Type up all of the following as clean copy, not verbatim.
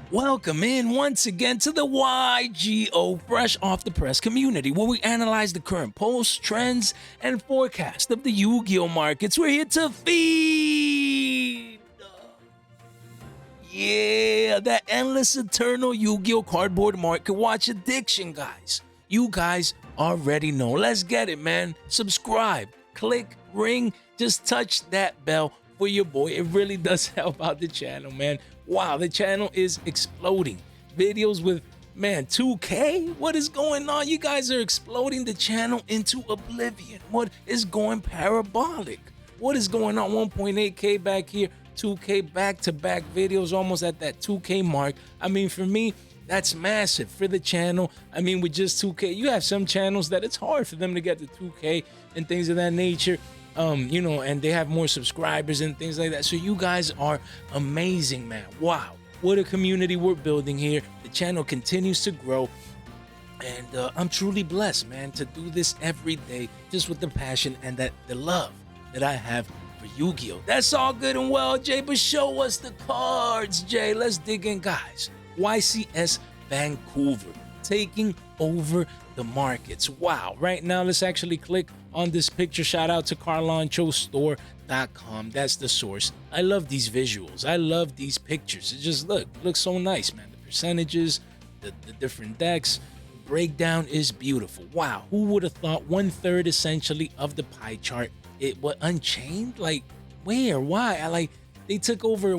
Welcome in once again to the Yugioh Fresh Off the Press community, where we analyze the current posts, trends, and forecast of the Yu-Gi-Oh markets. We're here to feed. Yeah, that endless eternal Yu-Gi-Oh cardboard market watch addiction, guys. You guys already know. Let's get it, man. Subscribe, click, ring, just touch that bell for your boy. It really does help out the channel, man. Wow, the channel is exploding. Videos with, man, 2K? What is going on? You guys are exploding the channel into oblivion. What is going parabolic? What is going on? 1.8K back here, 2K back-to-back videos, almost at that 2K mark. I mean, for me, that's massive for the channel. I mean, with just 2K, you have some channels that it's hard for them to get to 2K and things of that nature. And they have more subscribers and things like that. So you guys are amazing, man. Wow, what a community we're building here. The channel continues to grow, and I'm truly blessed, man, to do this every day, just with the passion and the love that I have for Yu-Gi-Oh. That's all good and well, Jay, but show us the cards, Jay. Let's dig in, guys. YCS Vancouver taking over the markets. Wow. Right now, let's actually click on this picture. Shout out to carlonchostore.com. That's the source. I love these visuals. I love these pictures. It just looks so nice, man. The percentages, the different decks, breakdown is beautiful. Wow. Who would have thought 1/3 essentially of the pie chart? It was Unchained? Like, where? Why? They took over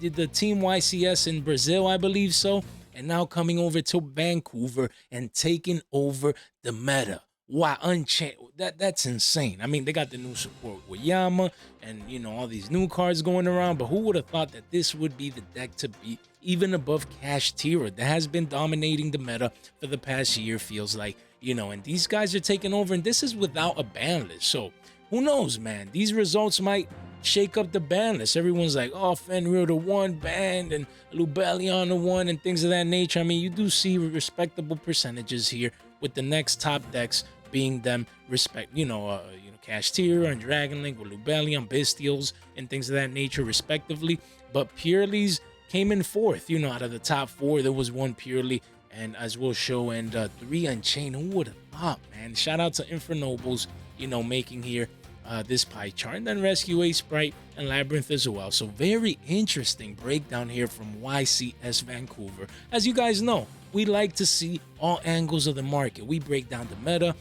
the team YCS in Brazil, I believe so. And now coming over to Vancouver and taking over the meta. Wow, Unchained. That's insane. I mean, they got the new support with Yama and, all these new cards going around. But who would have thought that this would be the deck to beat, even above Cash Tira, that has been dominating the meta for the past year, feels like, and these guys are taking over. And this is without a ban list. So who knows, man? These results might shake up the ban list. Everyone's like, oh, Fenrir the one banned and Lubellion the one and things of that nature. I mean, you do see respectable percentages here with the next top decks being them Cash Tier and Dragon Link with Lubellion, Bestials, and things of that nature, respectively. But Purrely's came in fourth, out of the top four. There was one Purrely, and as we'll show, and 3 Unchained. Who would have thought, man? Shout out to Infernobles, making here this pie chart, and then Rescue A, Sprite, and Labyrinth as well. So very interesting breakdown here from YCS Vancouver. As you guys know, we like to see all angles of the market. We break down the meta,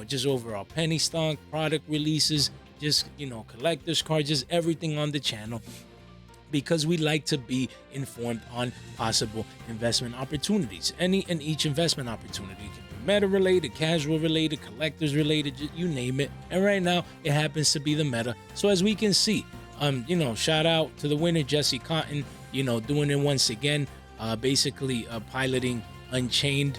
just overall penny stock, product releases, just, collector's cards, just everything on the channel, because we like to be informed on possible investment opportunities. Any and each investment opportunity can be meta related, casual related, collectors related, you name it. And right now it happens to be the meta. So as we can see, shout out to the winner, Jesse Cotton, doing it once again, basically piloting Unchained.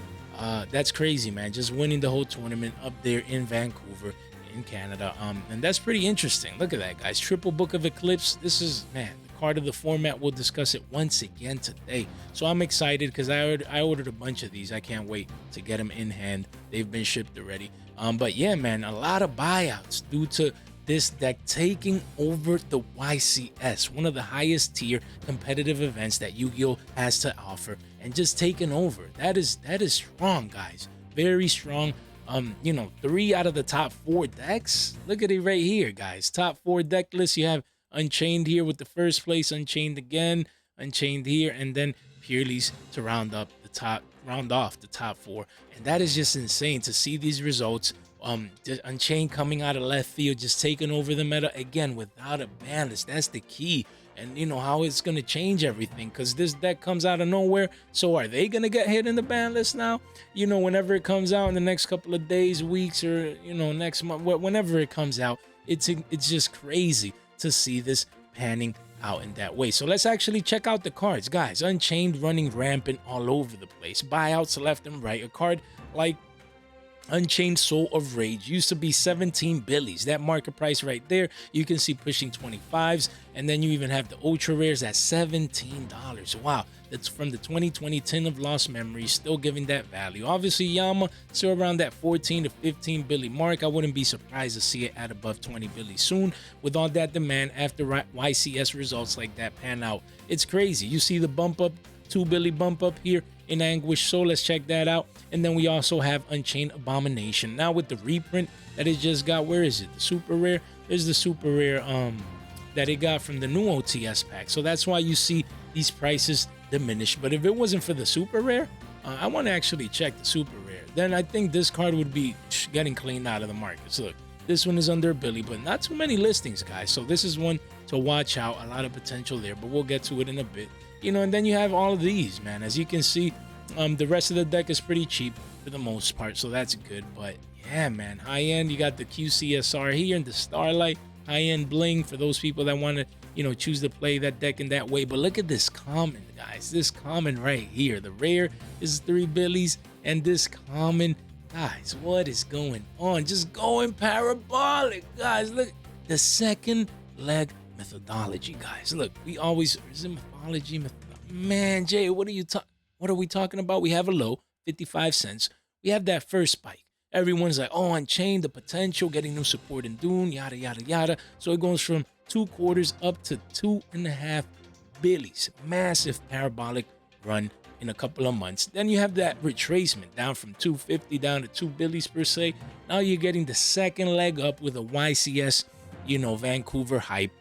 That's crazy, man. Just winning the whole tournament up there in Vancouver in Canada. And that's pretty interesting. Look at that, guys. Triple book of Eclipse. This is, man, part of the format. We'll discuss it once again today. So I'm excited because I ordered a bunch of these. I can't wait to get them in hand. They've been shipped already. But yeah, man, a lot of buyouts due to this deck taking over the YCS, one of the highest tier competitive events that Yu-Gi-Oh has to offer, and just taking over. That is strong, guys. Very strong. 3 out of the top 4 decks. Look at it right here, guys. Top 4 deck list. You have Unchained here with the first place, Unchained again, Unchained here, and then Purrely's to round off the top 4. And that is just insane to see these results. Unchained coming out of left field, just taking over the meta again without a ban list. That's the key. And how it's going to change everything, because this deck comes out of nowhere. So are they going to get hit in the ban list now? Whenever it comes out in the next couple of days, weeks, or next month, whenever it comes out, it's just crazy to see this panning out in that way. So let's actually check out the cards, guys. Unchained running rampant all over the place. Buyouts left and right. A card like Unchained Soul of Rage used to be 17 billies. That market price right there, you can see pushing 25s. And then you even have the ultra rares at $17. Wow, that's from the 2020 Tin of Lost Memories, still giving that value. Obviously, Yama still around that 14 to 15 billy mark. I wouldn't be surprised to see it at above 20 billy soon with all that demand after YCS results like that pan out. It's crazy. You see the bump up 2 Billy bump up here in Anguish, so let's check that out. And then we also have Unchained Abomination. Now with the reprint that it just got, where is it? The super rare? There's the super rare that it got from the new OTS pack. So that's why you see these prices diminish. But if it wasn't for the super rare, I want to actually check the super rare. Then I think this card would be getting cleaned out of the market. So look, this one is under a Billy, but not too many listings, guys. So this is one to watch out. A lot of potential there, but we'll get to it in a bit. You know, and then you have all of these, man. As you can see, the rest of the deck is pretty cheap for the most part, so that's good. But yeah, man, high end. You got the QCSR here and the Starlight high end bling for those people that want to, you know, choose to play that deck in that way. But look at this common, guys. This common right here. The rare is 3 Billies, and this common, guys, what is going on? Just going parabolic, guys. Look, the second leg methodology, guys. Look, we always, is it mythology? Man, Jay, what are we talking about? We have a low, 55 cents. We have that first spike. Everyone's like, oh, Unchained, the potential, getting new support in Dune, yada, yada, yada. So it goes from 2/4 up to 2.5 Billies. Massive parabolic run in a couple of months. Then you have that retracement down from 250 down to 2 Billies per se. Now you're getting the second leg up with a YCS, you know, Vancouver hype.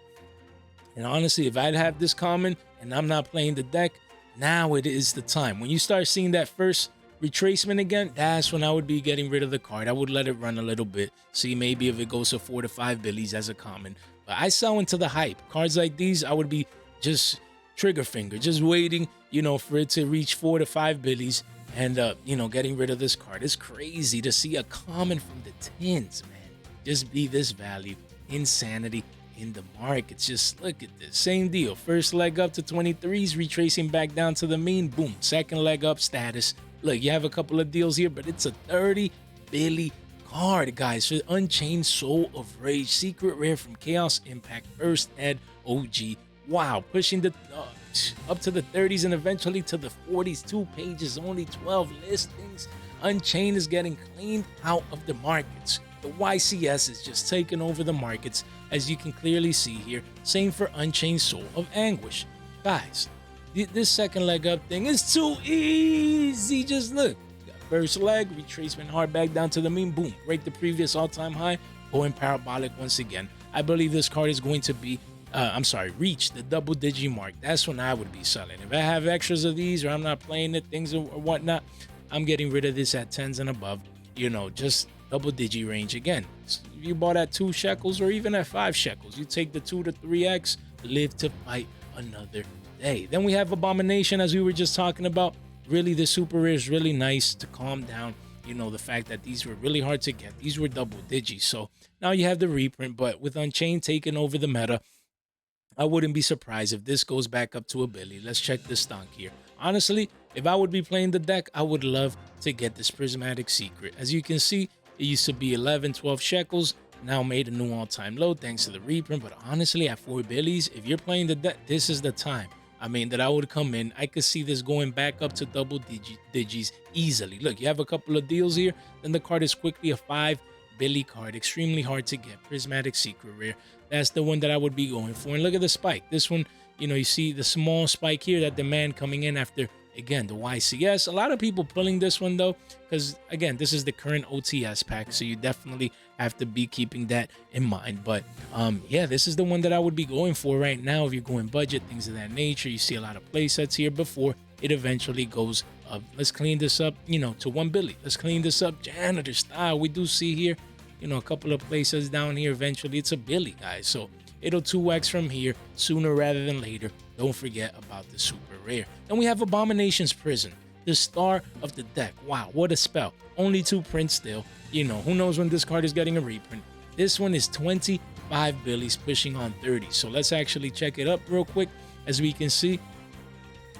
And honestly, if I'd have this common and I'm not playing the deck, now it is the time. When you start seeing that first retracement again, that's when I would be getting rid of the card. I would let it run a little bit, see maybe if it goes to 4 to 5 Billies as a common. But I sell into the hype. Cards like these, I would be just trigger finger, just waiting, you know, for it to reach 4 to 5 Billies and, you know, getting rid of this card. It's crazy to see a common from the tins, man, just be this value. Insanity in the market. Just look at this. Same deal. First leg up to 23s, retracing back down to the mean. Boom. Second leg up status. Look, you have a couple of deals here, but it's a 30 Billy card, guys. So Unchained Soul of Rage. Secret rare from Chaos Impact. First Ed OG. Wow. Pushing the up to the 30s and eventually to the 40s. 2 pages, only 12 listings. Unchained is getting cleaned out of the markets. The YCS is just taking over the markets, as you can clearly see here. Same for Unchained Soul of Anguish. Guys, this second leg up thing is too easy. Just look. First leg, retracement hard back down to the mean. Boom. Break the previous all-time high. Going parabolic once again. I believe this card is going to be, reach the double digi mark. That's when I would be selling. If I have extras of these or I'm not playing it, things or whatnot, I'm getting rid of this at 10s and above. You know, just double digi range again. If you bought at 2 shekels or even at 5 shekels, you take the 2 to 3x, live to fight another day. Then we have Abomination, as we were just talking about. Really, the super rare is really nice to calm down, you know, the fact that these were really hard to get. These were double digi. So now you have the reprint, but with Unchained taking over the meta, I wouldn't be surprised if this goes back up to a Billy. Let's check the stonk here. Honestly, if I would be playing the deck, I would love to get this Prismatic Secret. As you can see, it used to be 11, 12 shekels, now made a new all-time low thanks to the reprint. But honestly, at 4 Billies, if you're playing the deck, this is the time. I mean, that I would come in. I could see this going back up to double digis easily. Look, you have a couple of deals here. Then the card is quickly a 5 Billy card. Extremely hard to get. Prismatic Secret rare. That's the one that I would be going for. And look at the spike. This one, you know, you see the small spike here, that demand coming in after, again, the YCS. A lot of people pulling this one, though, because, again, this is the current OTS pack, so you definitely have to be keeping that in mind. But, yeah, this is the one that I would be going for right now if you're going budget, things of that nature. You see a lot of play sets here before it eventually goes up. Let's clean this up, you know, to 1 Billy. Let's clean this up janitor style. We do see here, you know, a couple of play sets down here. Eventually, it's a Billy, guys. So it'll 2x from here sooner rather than later. Don't forget about the super rare. And we have Abomination's Prison, the star of the deck. Wow, what a spell. Only 2 prints still. You know, who knows when this card is getting a reprint. This one is 25 Billies pushing on 30. So let's actually check it up real quick. As we can see,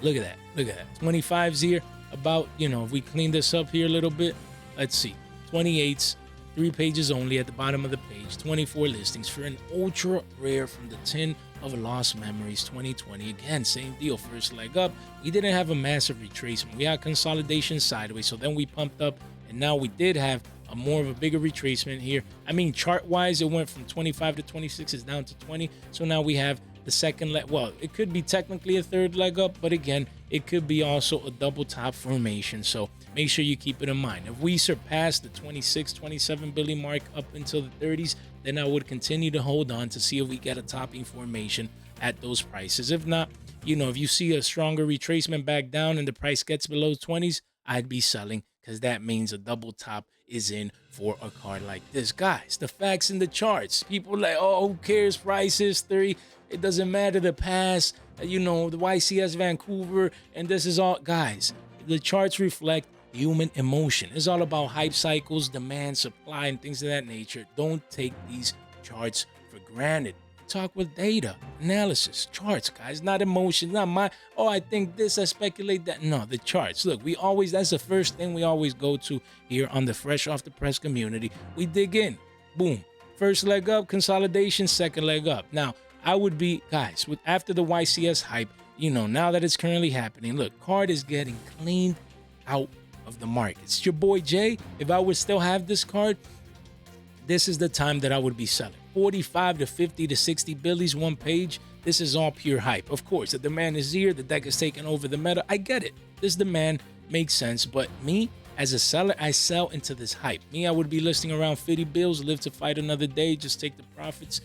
look at that. Look at that. 25s here. About, you know, if we clean this up here a little bit, let's see. 28s. 3 pages only at the bottom of the page. 24 listings for an ultra rare from the tin of Lost Memories 2020. Again, same deal. First leg up. We didn't have a massive retracement. We had consolidation sideways. So then we pumped up, and now we did have a more of a bigger retracement here. I mean, chart wise, it went from 25 to 26. It's down to 20. So now we have the second leg. Well, it could be technically a third leg up, but again, it could be also a double top formation. So make sure you keep it in mind. If we surpass the 26, 27 billion mark up until the 30s, then I would continue to hold on to see if we get a topping formation at those prices. If not, you know, if you see a stronger retracement back down and the price gets below 20s, I'd be selling, because that means a double top is in for a card like this. Guys, the facts in the charts. People like, oh, who cares? Price history. It doesn't matter the past, you know, the YCS Vancouver, and this is all. Guys, the charts reflect human emotion. It's all about hype cycles, demand, supply, and things of that nature. Don't take these charts for granted. Talk with data, analysis, charts, guys, not emotion, not my, oh, I think this, I speculate that. No, the charts. Look, we always, that's the first thing we always go to here on the Fresh Off the Press community. We dig in, boom. First leg up, consolidation, second leg up. Now, I would be, guys, with after the YCS hype, you know, now that it's currently happening, look, card is getting cleaned out of the market. It's your boy Jay. If I would still have this card, this is the time that I would be selling. 45 to 50 to 60 billies one page. This is all pure hype. Of course, the demand is here. The deck is taking over the meta. I get it. This demand makes sense. But me, as a seller, I sell into this hype. Me, I would be listing around 50 bills, live to fight another day, just take the profits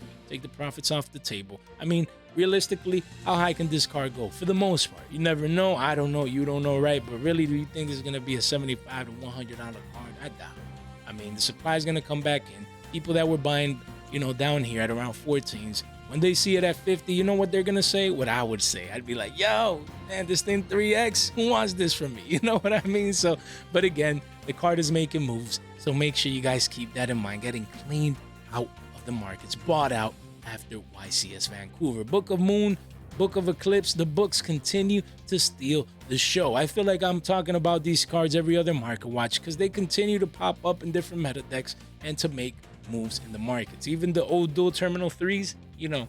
off the table. I mean, realistically, how high can this card go? For the most part, you never know. I don't know. You don't know, right? But really, do you think it's going to be a $75 to $100 card? I doubt it. I mean, the supply is going to come back in. People that were buying, you know, down here at around 14s, when they see it at 50, you know what they're gonna say? What I would say. I'd be like, yo, man, this thing 3x, who wants this from me? You know what I mean? So, but again, the card is making moves, so make sure you guys keep that in mind. Getting cleaned out of the markets, bought out after YCS Vancouver. Book of Moon, Book of Eclipse, the books continue to steal the show. I feel like I'm talking about these cards every other market watch, because they continue to pop up in different meta decks and to make moves in the markets. Even the old dual terminal 3s, you know,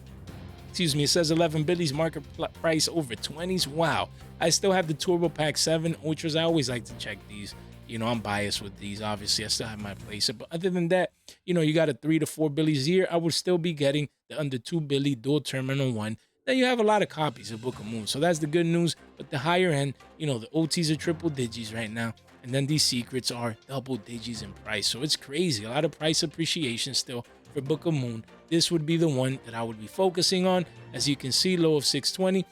excuse me, it says 11 billies, market price over 20s. Wow. I still have the Turbo Pack 7 Ultras. I always like to check these. You know, I'm biased with these. Obviously, I still have my place. But other than that, you know, you got a 3 to 4 billies here. I would still be getting the under 2 billy dual terminal 1. Then you have a lot of copies of Book of Moon. So that's the good news. But the higher end, you know, the OTs are triple digits right now. And then these secrets are double digits in price. So it's crazy. A lot of price appreciation still for Book of Moon. This would be the one that I would be focusing on. As you can see, low of 620.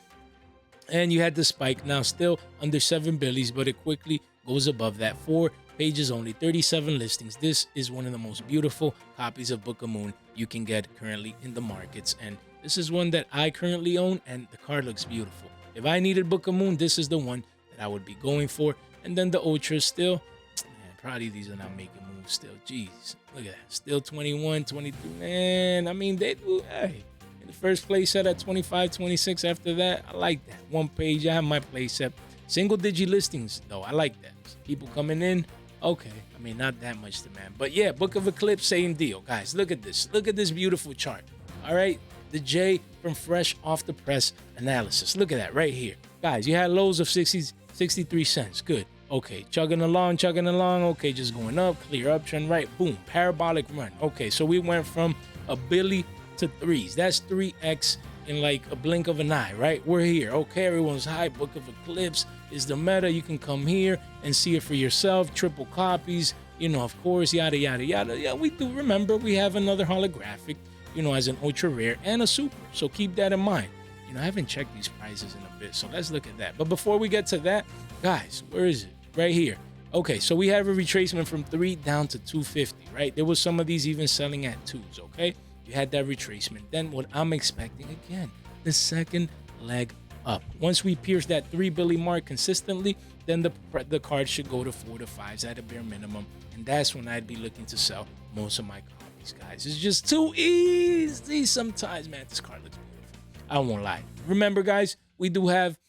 And you had the spike now still under 7 billies, but it quickly goes above that. 4 pages only, 37 listings. This is one of the most beautiful copies of Book of Moon you can get currently in the markets. And this is one that I currently own, and the card looks beautiful. If I needed Book of Moon, this is the one that I would be going for. And then the Ultras still, man, probably these are not making moves still. Jeez, look at that. Still 21, 22. Man, I mean, they do, hey. In the first place set at 25, 26. After that, I like that. One page, I have my place set. Single digit listings, though. I like that. People coming in, okay. I mean, not that much demand. But yeah, Book of Eclipse, same deal. Guys, look at this. Look at this beautiful chart. All right. The J from Fresh Off the Press analysis. Look at that right here. Guys, you had lows of 63 cents. Good. Okay, chugging along. Okay, just going up, clear uptrend, right? Boom, parabolic run. Okay, so we went from a billy to 3s. That's 3x in like a blink of an eye, right? We're here. Okay, everyone's hype. Book of Eclipse is the meta. You can come here and see it for yourself. Triple copies, you know, of course, yada, yada, yada. Yeah, we do remember we have another holographic, you know, as an ultra rare and a super. So keep that in mind. You know, I haven't checked these prices in a bit, so let's look at that. But before we get to that, guys, where is it? Right here. Okay, so we have a retracement from 3 down to 250, right? There was some of these even selling at 2s, okay? You had that retracement. Then what I'm expecting, again, the second leg up. Once we pierce that 3 billy mark consistently, then the card should go to 4 to 5s at a bare minimum. And that's when I'd be looking to sell most of my copies, guys. It's just too easy sometimes, man. This card looks beautiful. I won't lie. Remember, guys, we do have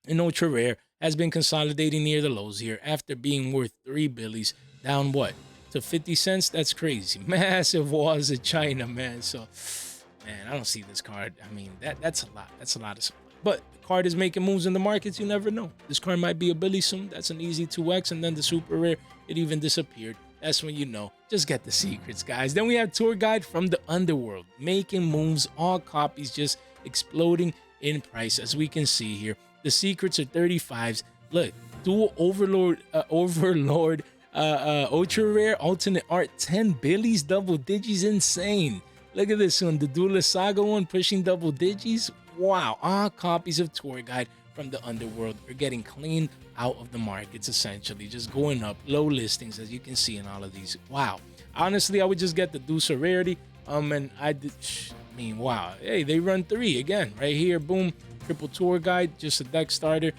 an ultra rare, has been consolidating near the lows here after being worth 3 billies, down what? To 50 cents? That's crazy. Massive walls of China, man. So, man, I don't see this card. I mean, that's a lot. That's a lot of supply. But the card is making moves in the markets. You never know. This card might be a billy soon. That's an easy 2x. And then the super rare, it even disappeared. That's when you know. Just get the secrets, guys. Then we have Tour Guide from the Underworld, making moves. All copies just exploding in price, as we can see here. The secrets are 35s. Look, Dual Overlord, Ultra Rare, Alternate Art, 10 Billies, double digis, insane. Look at this one, the Duelist Saga one pushing double digis. Wow, all copies of Tour Guide from the Underworld are getting cleaned out of the markets, essentially, just going up. Low listings, as you can see in all of these. Wow. Honestly, I would just get the Deuce of Rarity. And I mean, wow. Hey, they run 3 again, right here. Boom, triple Tour Guide, just a deck starter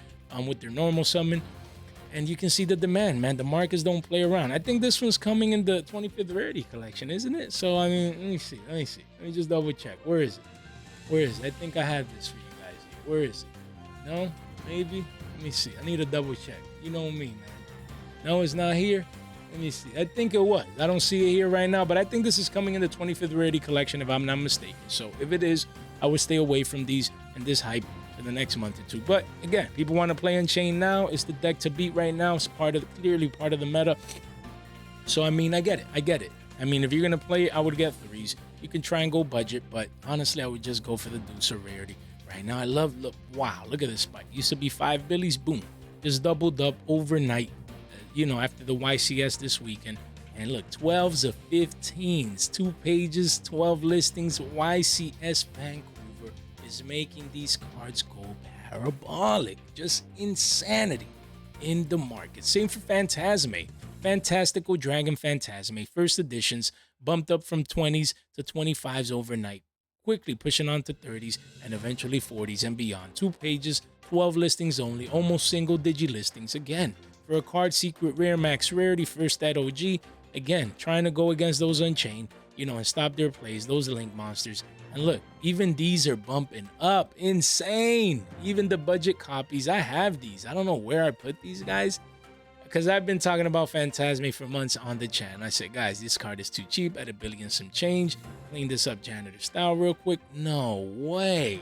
with their normal summon. And you can see the demand, man. The markets don't play around. I think this one's coming in the 25th Rarity collection, isn't it? So, I mean, let me see. Let me just double check. Where is it? I think I have this for you guys here. Where is it? No? Maybe? Let me see. I need a double check. You know me, man. No, it's not here. Let me see. I think it was. I don't see it here right now, but I think this is coming in the 25th Rarity collection, if I'm not mistaken. So, if it is, I would stay away from these and this hype for the next month or 2. But again, people want to play Unchained now. It's the deck to beat right now. It's clearly part of the meta. So I mean, I get it. I mean, if you're gonna play it, I would get 3s. You can try and go budget, but honestly, I would just go for the Deuce of Rarity right now. Wow, look at this spike. Used to be 5 Billies, boom, just doubled up overnight. After the YCS this weekend. And look, 12s of 15s, 2 pages, 12 listings. YCS Vancouver is making these cards go parabolic. Just insanity in the market. Same for Fantasme. Fantastical Dragon Fantasme. First editions bumped up from 20s to 25s overnight. Quickly pushing on to 30s and eventually 40s and beyond. 2 pages, 12 listings only. Almost single digi listings. Again, for a card, secret rare, max rarity, first at OG. Again, trying to go against those Unchained, and stop their plays, those Link monsters. And look, even these are bumping up. Insane. Even the budget copies, I have these. I don't know where I put these guys, because I've been talking about Fantasme for months on the channel. I said, guys, this card is too cheap at $1 billion some change. Clean this up janitor style real quick. No way.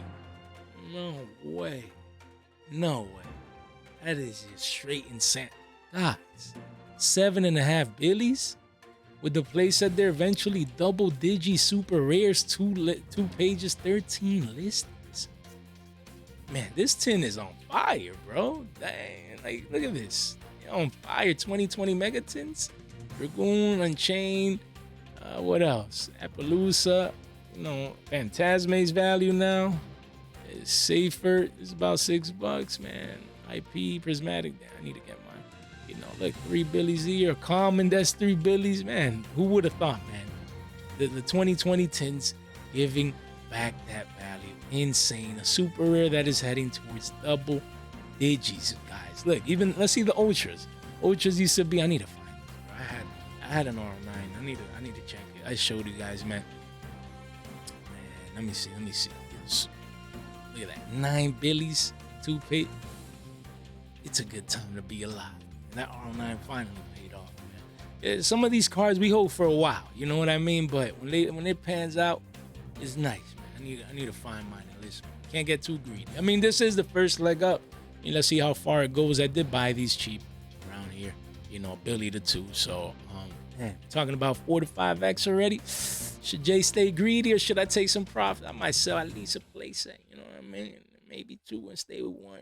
That is just straight insane. Guys, 7.5 Billies? With the playset there, eventually double digi super rares, 2 pages, 13 listings. Man, this tin is on fire, bro. Dang, like, look at this. On fire. 2020 Megatins, Dragoon, Unchained. What else? Appaloosa. Fantasme's value now is safer. It's about $6, man. IP, Prismatic. Damn, I need to get mine. Like 3 Billies a year. Common, that's 3 Billies. Man, who would have thought, man? The 2020 tins giving back that value. Insane. A super rare that is heading towards double digis, guys. Look, even let's see the Ultras. Ultras used to be, I need to find this, bro. I had an R9. I need to check it. I showed you guys, man. Let me see. Look at that. 9 Billies, 2 pay. It's a good time to be alive. And that R9 finally paid off, man. Some of these cards we hold for a while, you know what I mean? But when it pans out, it's nice, man. I need to find mine and listen. Can't get too greedy. I mean, this is the first leg up. Let's see how far it goes. I did buy these cheap around here, $1 billion to 2. So, man, talking about 4 to 5x already. Should Jay stay greedy or should I take some profit? I might sell at least a playset, you know what I mean? Maybe 2 and stay with 1,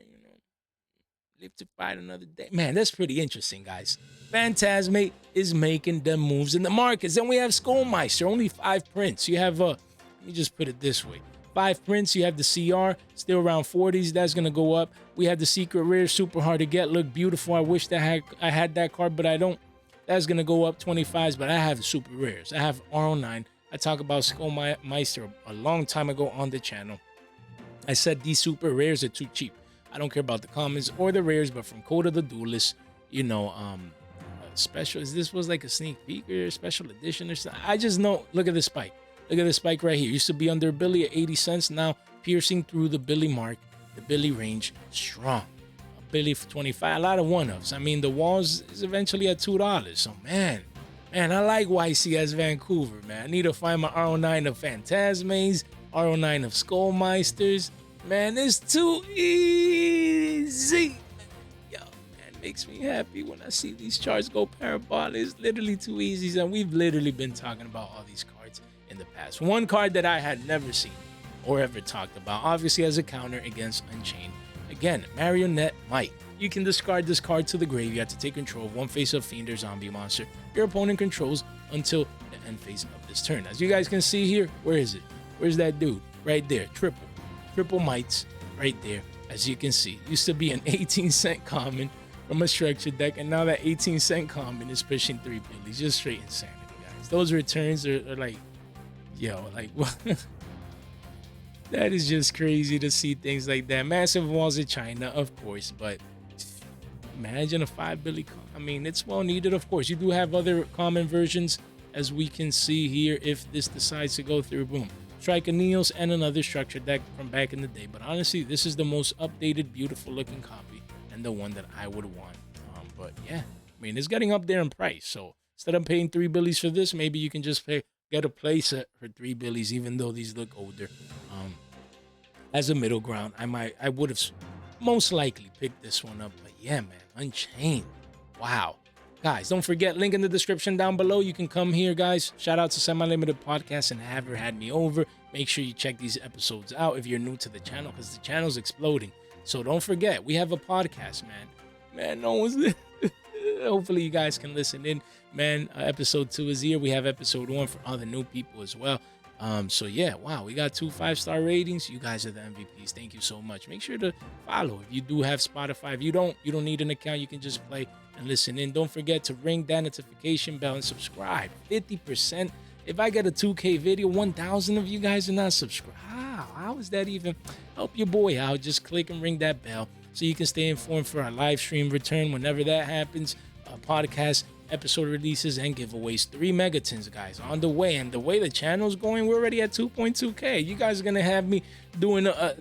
Live to fight another day. Man, that's pretty interesting, guys. Fantasme is making them moves in the markets. Then we have Skullmeister, only 5 prints. You have, let me just put it this way. 5 prints, you have the CR, still around 40s. That's going to go up. We have the secret rare, super hard to get. Look beautiful. I wish that I had that card, but I don't. That's going to go up 25s, but I have the super rares. I have R09. I talked about Skullmeister a long time ago on the channel. I said these super rares are too cheap. I don't care about the commons or the rares, but from Code of the Duelist, special. This was like a sneak peek or a special edition or something. I just know. Look at this spike. Look at this spike right here. Used to be under $1 billion at 80 cents. Now piercing through the Billy mark, the Billy range, strong. $1 billion for 25. A lot of one-ups. I mean, the walls is eventually at $2. So man, I like YCS Vancouver, man. I need to find my R09 of Fantasmes, R09 of Skullmeisters. Man, it's too easy. Yo, man, makes me happy when I see these charts go parabolic. It's literally too easy, and we've literally been talking about all these cards in the past. One card that I had never seen or ever talked about, obviously as a counter against Unchained, Again, Marionette Might. You can discard this card to the graveyard to take control of one face-up fiend or zombie monster your opponent controls until the end phase of this turn. As you guys can see here, where is it? Where's that dude? Right there, triple mites right there. As you can see, used to be an 18-cent common from a structured deck, and now that 18-cent common is pushing 3 billies. Just straight insanity, guys. Those returns are like, yo, like what? That is just crazy to see things like that. Massive walls of China, of course, but imagine a 5 billion. I mean, it's well needed, of course. You do have other common versions, as we can see here, if this decides to go through. Boom. Strike a Neos and another structured deck from back in the day. But honestly, this is the most updated, beautiful looking copy and the one that I would want. But yeah, I mean, it's getting up there in price. So instead of paying 3 billies for this, maybe you can just get a playset for 3 billies, even though these look older. As a middle ground, I would have most likely picked this one up. But yeah, man, Unchained. Wow. Guys, don't forget, link in the description down below. You can come here, guys. Shout out to Semi-Limited Podcast and Have Had Me Over. Make sure you check these episodes out if you're new to the channel, because the channel's exploding. So don't forget, we have a podcast, man. Man, no one's there. Hopefully you guys can listen in, man. Episode 2 is here. We have episode 1 for other new people as well. So yeah, wow, we got 2 5-star ratings. You guys are the MVPs. Thank you so much. Make sure to follow. If you do have Spotify, if you don't need an account. You can just play and listen in. Don't forget to ring that notification bell and subscribe. 50%. If I get a 2K video, 1,000 of you guys are not subscribed. How is that even? Help your boy out. Just click and ring that bell so you can stay informed for our live stream return whenever that happens. Podcast episode releases and giveaways. 3 Megatins, guys, on the way. And the way the channel's going, we're already at 2.2K. You guys are gonna have me doing look at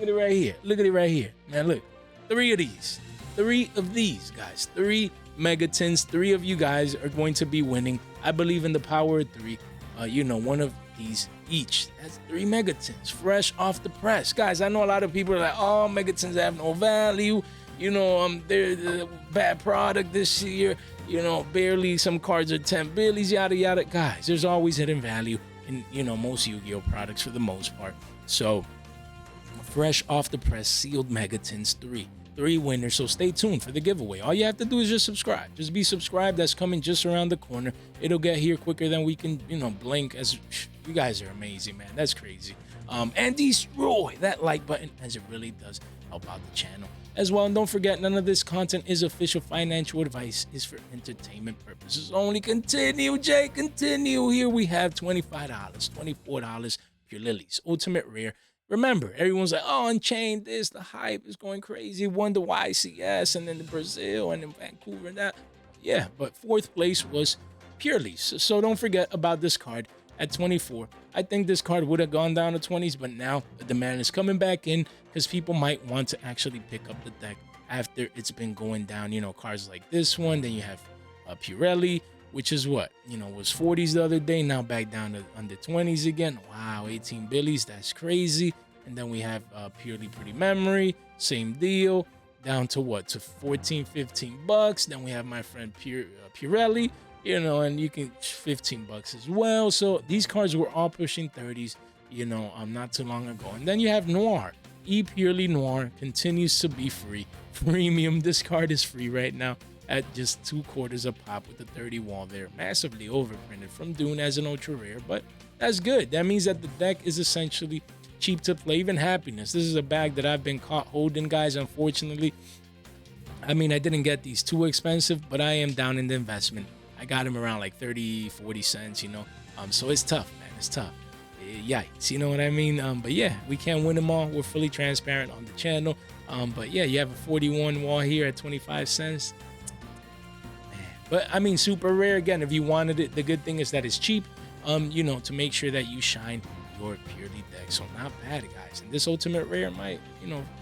it right here. Look at it right here, man. Look, 3 of these. 3 of these, guys. 3 Megatins. 3 of you guys are going to be winning. I believe in the power of 3. One of these each. That's 3 Megatins, fresh off the press, guys. I know a lot of people are like, oh, Megatins have no value. They're the bad product this year. Barely some cards are 10 billies, yada, yada. Guys, there's always hidden value in, most Yu-Gi-Oh products for the most part. So, fresh off the press, sealed Megatins, 3 winners. So stay tuned for the giveaway. All you have to do is just subscribe. Just be subscribed. That's coming just around the corner. It'll get here quicker than we can, blink. As you guys are amazing, man. That's crazy. And destroy that like button, as it really does help out the channel as well. And don't forget, none of this content is official financial advice. Is for entertainment purposes only. Continue, Jay, continue. Here we have $25, $24 Pure Lilies, ultimate rare. Remember, everyone's like, oh, Unchained, this, the hype is going crazy. Won the YCS and then the Brazil and then Vancouver and that. Yeah, but 4th place was Purrely. So don't forget about this card at 24. I think this card would have gone down to 20s, but now the demand is coming back in because people might want to actually pick up the deck after it's been going down. Cards like this one. Then you have Purrely, which is what, was 40s the other day, now back down to under 20s again. Wow, 18 billies, that's crazy. And then we have Purely Pretty Memory, same deal, down to what, to 14, 15 bucks. Then we have my friend Purrely, and you can $15 as well. So these cards were all pushing 30s, not too long ago. And then you have Noir. Purely Noir continues to be free. Premium, this card is free right now at just 2 quarters a pop with the 30 wall there. Massively overprinted from Dune as an ultra rare, but that's good. That means that the deck is essentially cheap to play. Even Happiness. This is a bag that I've been caught holding, guys, unfortunately. I mean, I didn't get these too expensive, but I am down in the investment. I got them around like 30, 40 cents, So it's tough, man. It's tough. Yikes, you know what I mean? But yeah, we can't win them all. We're fully transparent on the channel. But yeah, you have a 41 wall here at 25 cents. But I mean, super rare. Again, if you wanted it, the good thing is that it's cheap, to make sure that you shine your Purely deck. So not bad, guys. And this ultimate rare might,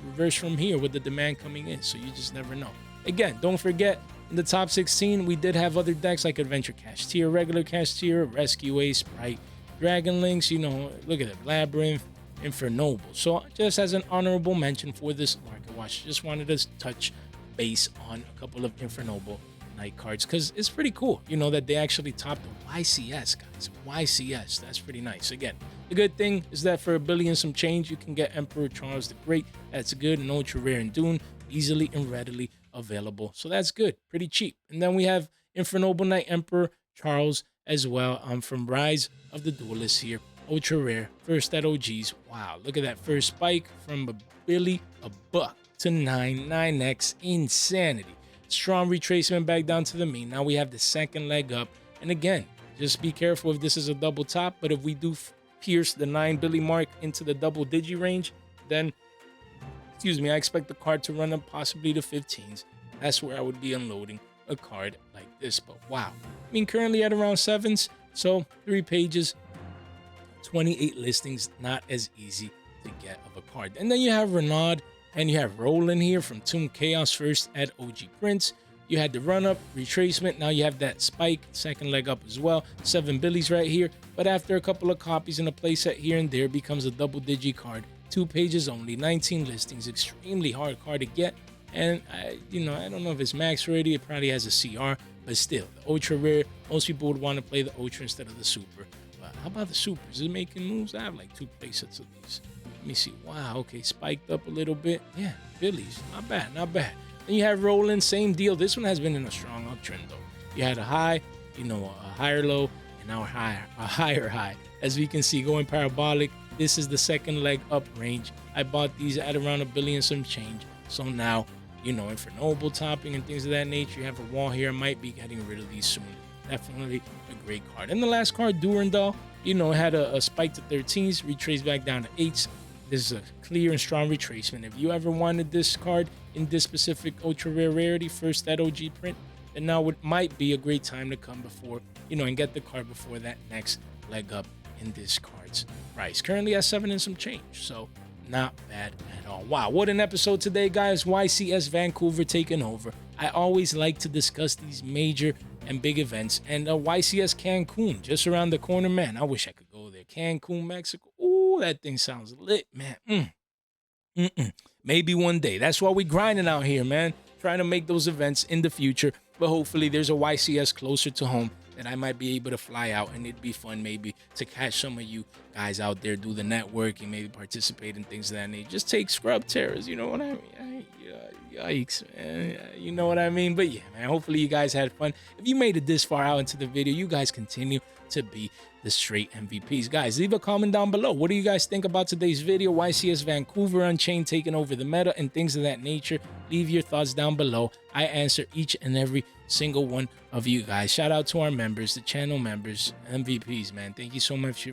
reverse from here with the demand coming in. So you just never know. Again, don't forget, in the top 16, we did have other decks like Adventure Cashier, regular Cashier, Rescue Ace, Sprite, Dragon Links, look at it, Labyrinth, Infernoble. So just as an honorable mention for this market watch, just wanted to touch base on a couple of Infernoble night cards because it's pretty cool, that they actually topped the YCS, guys. YCS, that's pretty nice. Again, The good thing is that for $1 billion some change, you can get Emperor Charles the Great. That's good and ultra rare and Dune, easily and readily available. So that's good, pretty cheap. And then we have Infernoble Knight Emperor Charles as well. From Rise of the Duelists here, ultra rare, first at OGs. Wow, look at that first spike from a buck to 9x, insanity. Strong retracement back down to the mean. Now we have the second leg up, and again, just be careful if this is a double top, but if we do pierce the 9 Billy mark into the double digi range, then I expect the card to run up possibly to 15s. That's where I would be unloading a card like this. But wow, I mean, currently at around 7s, so 3 pages, 28 listings, not as easy to get of a card. And then you have Renaud and you have Roland here from Tomb Chaos, first at OG Prince. You had the run-up, retracement. Now you have that spike, second leg up as well. 7 Billies right here. But after a couple of copies and a playset here and there, becomes a double digi card. 2 pages only, 19 listings. Extremely hard card to get. And I don't know if it's max rated. It probably has a CR, but still, the ultra rare. Most people would want to play the ultra instead of the super. But how about the supers? Is it making moves? I have like 2 playsets of these. Let me see. Wow, okay, spiked up a little bit. Yeah, Billies, not bad, not bad. Then you have Roland, same deal. This one has been in a strong uptrend though. You had a high, a higher low, and now a higher high. As we can see, going parabolic. This is the second leg up range. I bought these at around $1 billion some change. So now, Infernoble topping and things of that nature. You have a wall here. I might be getting rid of these soon. Definitely a great card. And the last card, Durandal, had a spike to 13s, retraced back down to 8s. This is a clear and strong retracement. If you ever wanted this card in this specific ultra rare rarity, first that OG print, then now it might be a great time to come before, and get the card before that next leg up in this card's price. Currently at 7 and some change, so not bad at all. Wow, what an episode today, guys. YCS Vancouver taking over. I always like to discuss these major and big events, and YCS Cancun just around the corner. Man, I wish I could go there. Cancun, Mexico. Ooh, that thing sounds lit, man. Maybe one day. That's why we grinding out here, man. Trying to make those events in the future. But hopefully there's a YCS closer to home that I might be able to fly out, and it'd be fun maybe to catch some of you guys out there, do the networking, maybe participate in things of that nature. Just take scrub terrors, you know what I mean? Yikes, man. You know what I mean? But yeah, man, hopefully you guys had fun. If you made it this far out into the video, you guys continue to be the straight MVPs. Guys, leave a comment down below. What do you guys think about today's video? YCS Vancouver, Unchained taking over the meta and things of that nature. Leave your thoughts down below. I answer each and every single one of you guys. Shout out to our members, the channel members, MVPs, man. Thank you so much,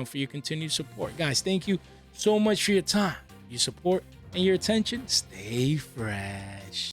for your continued support. Guys, thank you so much for your time, your support, and your attention. Stay fresh.